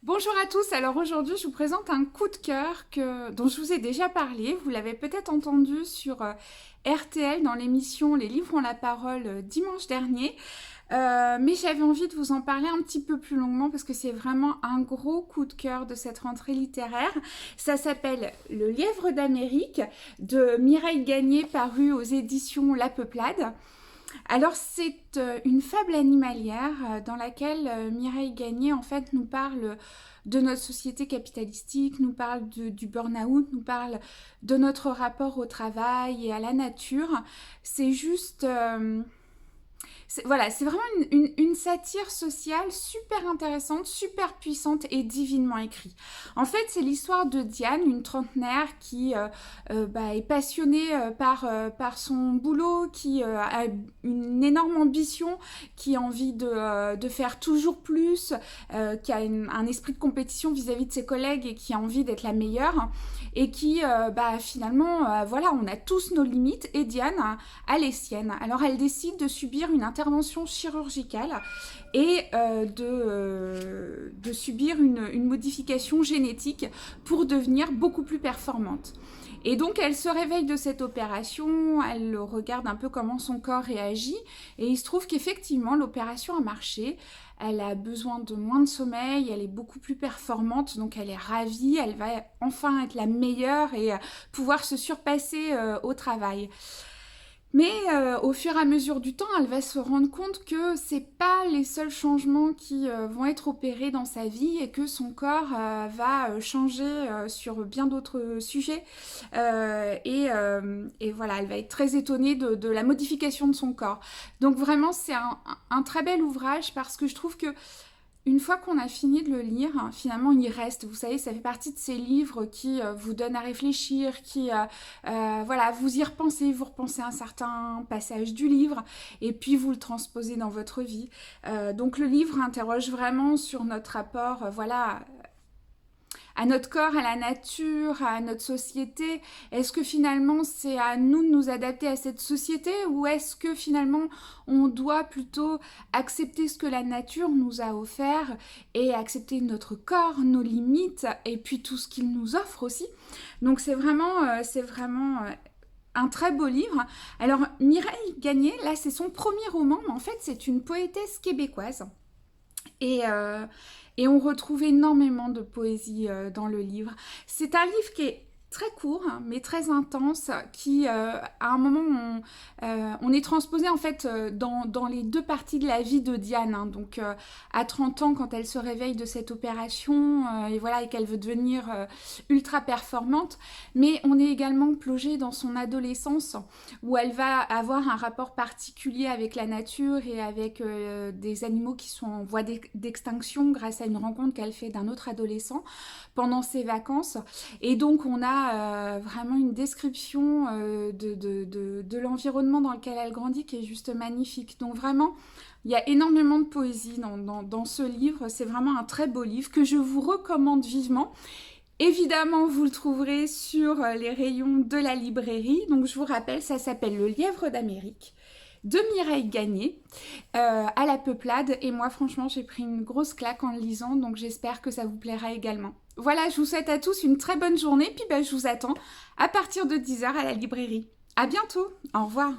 Bonjour à tous, alors aujourd'hui je vous présente un coup de cœur dont je vous ai déjà parlé, vous l'avez peut-être entendu sur RTL dans l'émission Les livres ont la parole dimanche dernier, mais j'avais envie de vous en parler un petit peu plus longuement parce que c'est vraiment un gros coup de cœur de cette rentrée littéraire. Ça s'appelle Le Lièvre d'Amérique de Mireille Gagné, paru aux éditions La Peuplade. Alors c'est une fable animalière dans laquelle Mireille Gagné en fait nous parle de notre société capitalistique, nous parle du burn-out, nous parle de notre rapport au travail et à la nature. C'est juste... voilà, c'est vraiment une satire sociale super intéressante, super puissante et divinement écrite. En fait, c'est l'histoire de Diane, une trentenaire qui est passionnée par son boulot, qui a une énorme ambition, qui a envie de faire toujours plus, qui a un esprit de compétition vis-à-vis de ses collègues et qui a envie d'être la meilleure. Et qui, finalement, voilà, on a tous nos limites et Diane a les siennes. Alors, elle décide de subir une intervention chirurgicale et de subir une modification génétique pour devenir beaucoup plus performante. Et donc elle se réveille de cette opération, elle regarde un peu comment son corps réagit et il se trouve qu'effectivement l'opération a marché. Elle a besoin de moins de sommeil, elle est beaucoup plus performante, donc elle est ravie, elle va enfin être la meilleure et pouvoir se surpasser au travail. Mais au fur et à mesure du temps, elle va se rendre compte que c'est pas les seuls changements qui vont être opérés dans sa vie et que son corps va changer sur bien d'autres sujets. Et voilà, elle va être très étonnée de la modification de son corps. Donc vraiment, c'est un très bel ouvrage parce que je trouve que une fois qu'on a fini de le lire, finalement il reste. Vous savez, ça fait partie de ces livres qui vous donnent à réfléchir, qui, voilà, vous y repensez, vous repensez à un certain passage du livre, et puis vous le transposez dans votre vie. Donc le livre interroge vraiment sur notre rapport, voilà, à notre corps, à la nature, à notre société. Est-ce que finalement c'est à nous de nous adapter à cette société ou est-ce que finalement on doit plutôt accepter ce que la nature nous a offert et accepter notre corps, nos limites et puis tout ce qu'il nous offre aussi. Donc c'est vraiment un très beau livre. Alors Mireille Gagné, là c'est son premier roman, mais en fait c'est une poétesse québécoise. Et on retrouve énormément de poésie dans le livre. C'est un livre qui est très court, hein, mais très intense, qui, à un moment, on est transposé en fait dans les deux parties de la vie de Diane. Hein. Donc, à 30 ans, quand elle se réveille de cette opération, et voilà, et qu'elle veut devenir ultra performante, mais on est également plongé dans son adolescence, où elle va avoir un rapport particulier avec la nature et avec des animaux qui sont en voie d'extinction grâce à une rencontre qu'elle fait d'un autre adolescent pendant ses vacances. Et donc, on a vraiment une description de l'environnement dans lequel elle grandit qui est juste magnifique. Donc vraiment, il y a énormément de poésie dans ce livre. C'est vraiment un très beau livre que je vous recommande vivement. Évidemment, vous le trouverez sur les rayons de la librairie. Donc je vous rappelle, ça s'appelle Le Lièvre d'Amérique de Mireille Gagné à La Peuplade. Et moi, franchement, j'ai pris une grosse claque en le lisant, donc j'espère que ça vous plaira également. Voilà, je vous souhaite à tous une très bonne journée, puis je vous attends à partir de 10h à la librairie. À bientôt, au revoir.